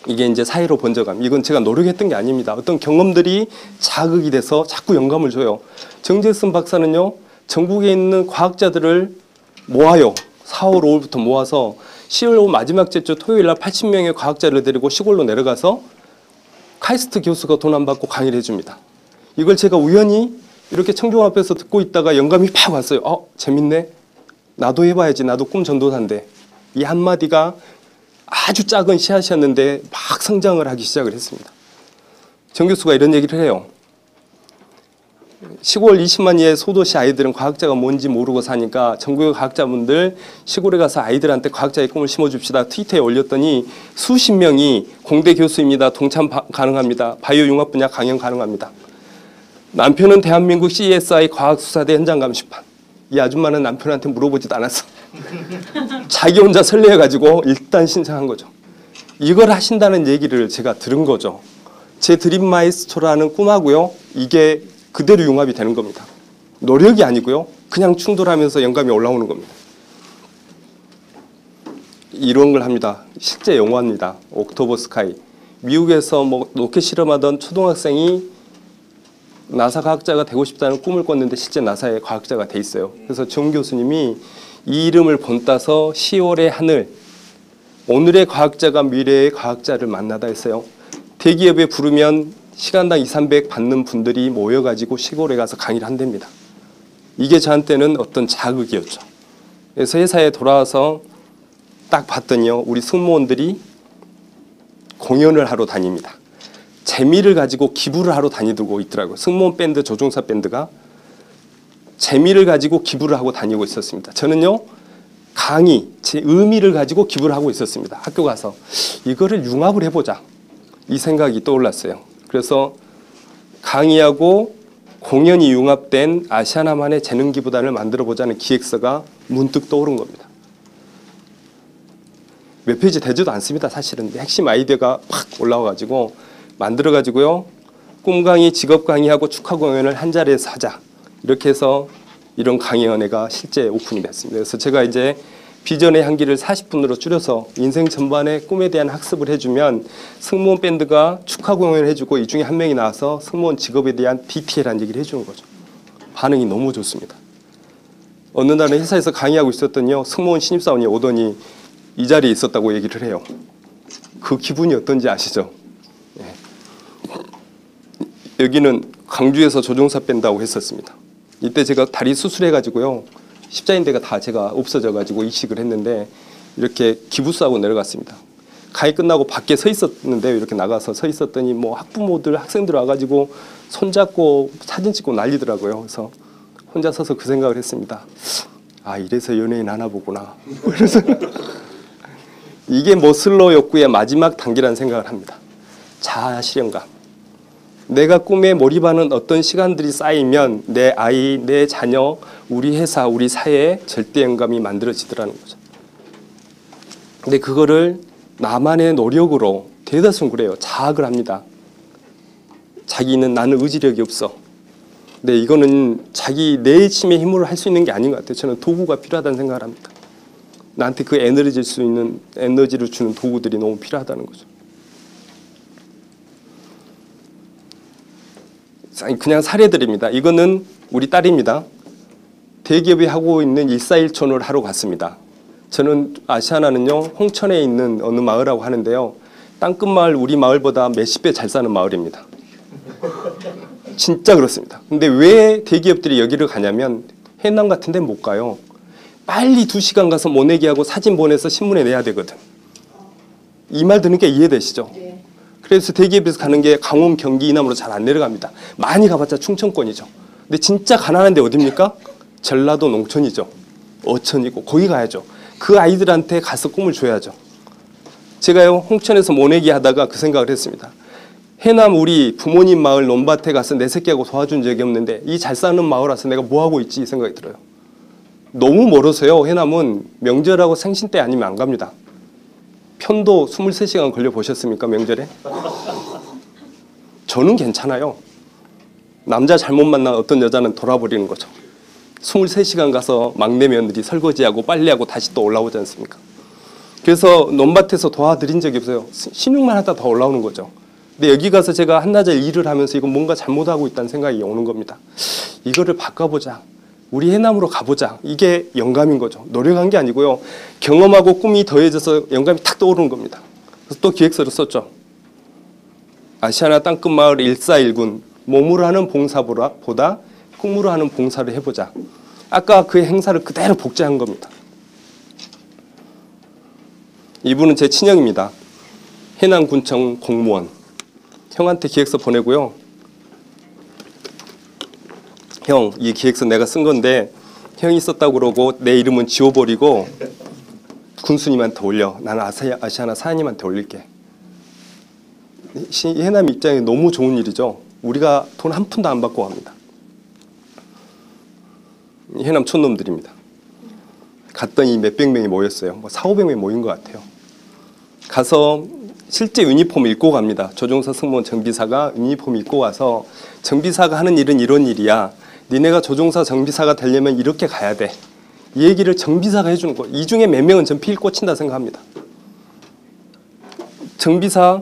이게 이제 사회로 번져감. 이건 제가 노력했던 게 아닙니다. 어떤 경험들이 자극이 돼서 자꾸 영감을 줘요. 정재승 박사는요, 전국에 있는 과학자들을 모아요. 4월 5일부터 모아서 10월 5일 마지막 주 토요일 날 80명의 과학자를 데리고 시골로 내려가서 카이스트 교수가 돈 안 받고 강의를 해줍니다. 이걸 제가 우연히 이렇게 청중 앞에서 듣고 있다가 영감이 팍 왔어요. 재밌네. 나도 해봐야지. 나도 꿈 전도사인데. 이 한마디가 아주 작은 씨앗이었는데 막 성장을 하기 시작을 했습니다. 정 교수가 이런 얘기를 해요. 시골 20만 이하의 소도시 아이들은 과학자가 뭔지 모르고 사니까 전국의 과학자분들 시골에 가서 아이들한테 과학자의 꿈을 심어줍시다. 트위터에 올렸더니 수십 명이 공대 교수입니다. 동참 가능합니다. 바이오 융합 분야 강연 가능합니다. 남편은 대한민국 CSI 과학수사대 현장 감시판. 이 아줌마는 남편한테 물어보지도 않았어. 자기 혼자 설레어가지고 일단 신청한 거죠. 이걸 하신다는 얘기를 제가 들은 거죠. 제 드림 마이스터라는 꿈하고요, 이게 그대로 융합이 되는 겁니다. 노력이 아니고요, 그냥 충돌하면서 영감이 올라오는 겁니다. 이런 걸 합니다. 실제 영화입니다. 옥토버 스카이. 미국에서 로켓 실험하던 초등학생이 나사 과학자가 되고 싶다는 꿈을 꿨는데 실제 나사의 과학자가 돼 있어요. 그래서 정 교수님이 이 이름을 본따서 10월의 하늘, 오늘의 과학자가 미래의 과학자를 만나다 했어요. 대기업에 부르면 시간당 200~300 받는 분들이 모여가지고 시골에 가서 강의를 한답니다. 이게 저한테는 어떤 자극이었죠. 그래서 회사에 돌아와서 딱 봤더니요, 우리 승무원들이 공연을 하러 다닙니다. 재미를 가지고 기부를 하러 다니고 있더라고요. 승무원 밴드, 조종사 밴드가 재미를 가지고 기부를 하고 다니고 있었습니다. 저는요, 강의, 제 의미를 가지고 기부를 하고 있었습니다. 학교 가서 이거를 융합을 해보자, 이 생각이 떠올랐어요. 그래서 강의하고 공연이 융합된 아시아나만의 재능기부단을 만들어보자는 기획서가 문득 떠오른 겁니다. 몇 페이지 되지도 않습니다. 사실은 핵심 아이디어가 팍 올라와가지고 만들어가지고요, 꿈 강의, 직업 강의하고 축하 공연을 한 자리에서 하자, 이렇게 해서 이런 강의원회가 실제 오픈이 됐습니다. 그래서 제가 이제 비전의 향기를 40분으로 줄여서 인생 전반의 꿈에 대한 학습을 해주면 승무원 밴드가 축하 공연을 해주고 이 중에 한 명이 나와서 승무원 직업에 대한 디테일한 얘기를 해주는 거죠. 반응이 너무 좋습니다. 어느 날은 회사에서 강의하고 있었더니요, 승무원 신입사원이 오더니 이 자리에 있었다고 얘기를 해요. 그 기분이 어떤지 아시죠? 네. 여기는 광주에서 조종사 밴드하고 했었습니다. 이때 제가 다리 수술해가지고요, 십자인대가 다 제가 없어져가지고 이식을 했는데 이렇게 기부스하고 내려갔습니다. 강의 끝나고 밖에 서 있었는데 이렇게 나가서 서 있었더니 학부모들, 학생들 와가지고 손잡고 사진 찍고 난리더라고요. 그래서 혼자 서서 그 생각을 했습니다. 아, 이래서 연예인 하나 보구나. 그래서 이게 머슬로 욕구의 마지막 단계라는 생각을 합니다. 자아 실현감. 내가 꿈에 몰입하는 어떤 시간들이 쌓이면 내 아이, 내 자녀, 우리 회사, 우리 사회에 절대 영감이 만들어지더라는 거죠. 근데 그거를 나만의 노력으로, 대다수는 그래요, 자학을 합니다. 자기는 나는 의지력이 없어. 근데 이거는 자기 내심의 힘으로 할 수 있는 게 아닌 것 같아요. 저는 도구가 필요하다는 생각을 합니다. 나한테 그 에너지를 줄 수 있는, 에너지를 주는 도구들이 너무 필요하다는 거죠. 그냥 사례들입니다. 이거는 우리 딸입니다. 대기업이 하고 있는 141촌을 하러 갔습니다. 저는 아시아나는요, 홍천에 있는 어느 마을이라고 하는데요, 땅끝 마을, 우리 마을보다 몇십 배 잘 사는 마을입니다. 진짜 그렇습니다. 근데 왜 대기업들이 여기를 가냐면 해남 같은 데 못 가요. 빨리 2시간 가서 모내기하고 사진 보내서 신문에 내야 되거든. 이 말 듣는 게 이해되시죠? 그래서 대기업에서 가는 게 강원, 경기, 이남으로 잘 안 내려갑니다. 많이 가봤자 충청권이죠. 근데 진짜 가난한 데 어딥니까? 전라도 농촌이죠. 어천이고 거기 가야죠. 그 아이들한테 가서 꿈을 줘야죠. 제가요, 홍천에서 모내기 하다가 그 생각을 했습니다. 해남 우리 부모님 마을 논밭에 가서 내 새끼하고 도와준 적이 없는데 이 잘 사는 마을 와서 내가 뭐하고 있지, 이 생각이 들어요. 너무 멀어서요, 해남은 명절하고 생신 때 아니면 안 갑니다. 편도 23시간 걸려 보셨습니까, 명절에? 저는 괜찮아요. 남자 잘못 만난 어떤 여자는 돌아버리는 거죠. 23시간 가서 막내 며느리 설거지하고 빨래하고 다시 또 올라오지 않습니까? 그래서 논밭에서 도와드린 적이 없어요. 신용만 하다 더 올라오는 거죠. 근데 여기 가서 제가 한나절 일을 하면서 이거 뭔가 잘못하고 있다는 생각이 오는 겁니다. 이거를 바꿔보자. 우리 해남으로 가보자. 이게 영감인 거죠. 노력한 게 아니고요. 경험하고 꿈이 더해져서 영감이 탁 떠오르는 겁니다. 그래서 또 기획서를 썼죠. 아시아나 땅끝 마을 1419군 몸으로 하는 봉사보다 꿈으로 하는 봉사를 해보자. 아까 그 행사를 그대로 복제한 겁니다. 이분은 제 친형입니다. 해남군청 공무원. 형한테 기획서 보내고요. 형, 이 기획서 내가 쓴 건데 형이 썼다고 그러고 내 이름은 지워버리고 군수님한테 올려. 나는 아시아나 사장님한테 올릴게. 해남 입장에 너무 좋은 일이죠. 우리가 돈 한 푼도 안 받고 갑니다. 해남 촌놈들입니다. 갔더니 몇백 명이 모였어요. 뭐 400~500명이 모인 것 같아요. 가서 실제 유니폼 입고 갑니다. 조종사 승무원 정비사가 유니폼 입고 와서 정비사가 하는 일은 이런 일이야. 니네가 조종사 정비사가 되려면 이렇게 가야 돼. 이 얘기를 정비사가 해주는 거예요. 이 중에 몇 명은 전피일 꽂힌다 생각합니다. 정비사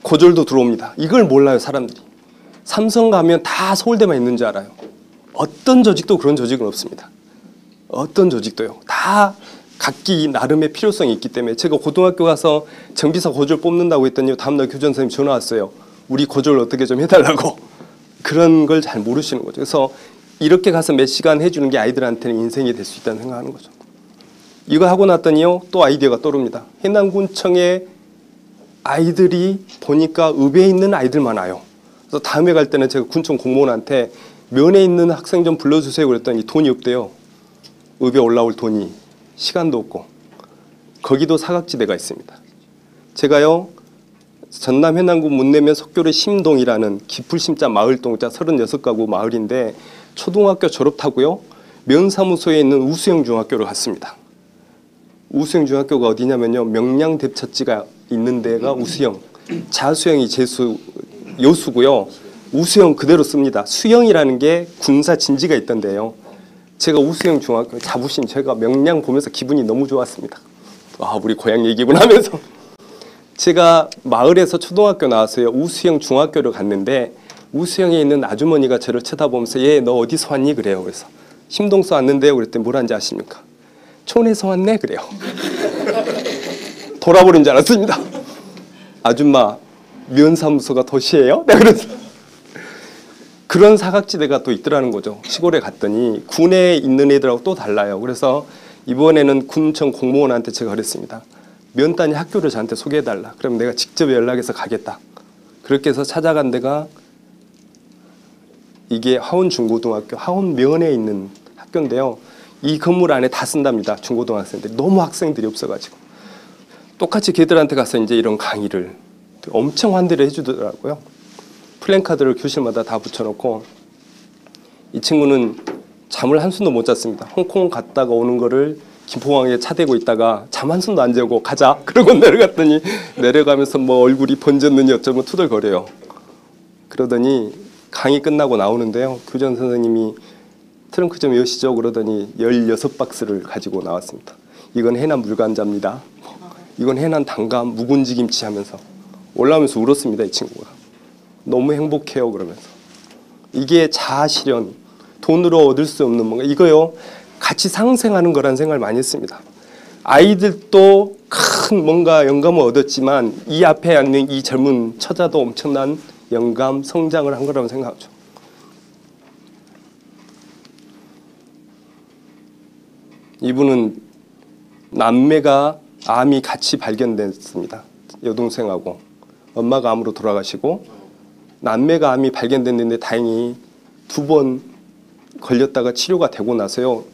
고졸도 들어옵니다. 이걸 몰라요, 사람들이. 삼성 가면 다 서울대만 있는 줄 알아요. 어떤 조직도 그런 조직은 없습니다. 어떤 조직도요. 다 각기 나름의 필요성이 있기 때문에 제가 고등학교 가서 정비사 고졸 뽑는다고 했더니 다음날 교장 선생님 전화 왔어요. 우리 고졸 어떻게 좀 해달라고. 그런 걸 잘 모르시는 거죠. 그래서 이렇게 가서 몇 시간 해주는 게 아이들한테는 인생이 될 수 있다는 생각하는 거죠. 이거 하고 났더니요. 또 아이디어가 떠오릅니다. 해남군청에 아이들이 보니까 읍에 있는 아이들만 와요. 그래서 다음에 갈 때는 제가 군청 공무원한테 면에 있는 학생 좀 불러주세요 그랬더니 돈이 없대요. 읍에 올라올 돈이. 시간도 없고. 거기도 사각지대가 있습니다. 제가요. 전남 해남군 문내면 속교리 심동이라는 기풀심자 마을동자 36가구 마을인데 초등학교 졸업하고요. 면사무소에 있는 우수형 중학교를 갔습니다. 우수형 중학교가 어디냐면요. 명량대처지가 있는 데가 우수형. 자수형이 여수고요. 우수형 그대로 씁니다. 수형이라는 게 군사 진지가 있던데요. 제가 우수형 중학교 자부심 제가 명량 보면서 기분이 너무 좋았습니다. 아, 우리 고향 얘기구나 하면서. 제가 마을에서 초등학교 나왔어요. 우수형 중학교를 갔는데 우수형에 있는 아주머니가 저를 쳐다보면서 얘 너 어디서 왔니? 그래요. 그래서 심동서 왔는데요. 그랬더니 뭐라는지 아십니까? 촌에서 왔네? 그래요. 돌아버린 줄 알았습니다. 아줌마 면사무소가 도시예요? 네, 그래서 그런 사각지대가 또 있더라는 거죠. 시골에 갔더니 군에 있는 애들하고 또 달라요. 그래서 이번에는 군청 공무원한테 제가 그랬습니다. 면단위 학교를 저한테 소개해달라. 그럼 내가 직접 연락해서 가겠다. 그렇게 해서 찾아간 데가 이게 하원중고등학교, 하원면에 있는 학교인데요. 이 건물 안에 다 쓴답니다. 중고등학생들이. 너무 학생들이 없어가지고. 똑같이 걔들한테 가서 이제 이런 강의를 엄청 환대를 해주더라고요. 플랜카드를 교실마다 다 붙여놓고 이 친구는 잠을 한숨도 못 잤습니다. 홍콩 갔다가 오는 거를 김포공항에 차대고 있다가 잠 한숨도 안 자고 가자. 그러고 내려갔더니 내려가면서 뭐 얼굴이 번졌느니 어쩌면 투덜거려요. 그러더니 강의 끝나고 나오는데요. 교장 선생님이 트렁크 좀 여시죠. 그러더니 16박스를 가지고 나왔습니다. 이건 해남 물간자입니다. 이건 해남 단감 묵은지 김치 하면서 올라오면서 울었습니다. 이 친구가. 너무 행복해요. 그러면서. 이게 자아실현, 돈으로 얻을 수 없는 뭔가 이거요. 같이 상생하는 거란 생각을 많이 했습니다. 아이들도 큰 뭔가 영감을 얻었지만 이 앞에 앉는 이 젊은 처자도 엄청난 영감, 성장을 한 거라고 생각하죠. 이분은 남매가 암이 같이 발견됐습니다. 여동생하고. 엄마가 암으로 돌아가시고 남매가 암이 발견됐는데 다행히 2번 걸렸다가 치료가 되고 나서요.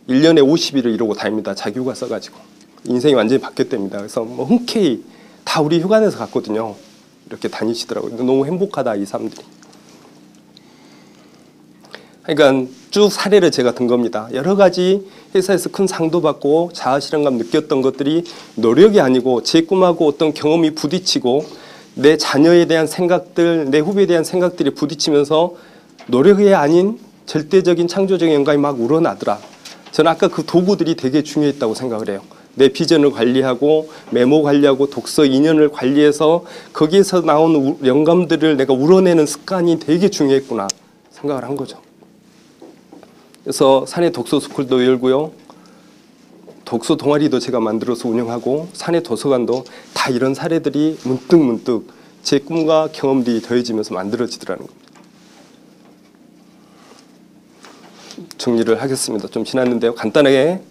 1년에 50일을 이러고 다닙니다. 자기 휴가 써가지고. 인생이 완전히 바뀌었답니다. 그래서 뭐 흔쾌히 다 우리 휴가 내서 갔거든요. 이렇게 다니시더라고요. 너무 행복하다 이 사람들이. 그러니까 쭉 사례를 제가 든 겁니다. 여러 가지 회사에서 큰 상도 받고 자아실현감 느꼈던 것들이 노력이 아니고 제 꿈하고 어떤 경험이 부딪히고 내 자녀에 대한 생각들, 내 후배에 대한 생각들이 부딪히면서 노력이 아닌 절대적인 창조적인 영감이 막 우러나더라. 저는 아까 그 도구들이 되게 중요했다고 생각을 해요. 내 비전을 관리하고 메모 관리하고 독서 인연을 관리해서 거기에서 나온 영감들을 내가 우러내는 습관이 되게 중요했구나 생각을 한 거죠. 그래서 산에 독서 스쿨도 열고요. 독서 동아리도 제가 만들어서 운영하고 산의 도서관도 다 이런 사례들이 문득문득 제 꿈과 경험들이 더해지면서 만들어지더라는 겁니다. 정리를 하겠습니다. 좀 지났는데요. 간단하게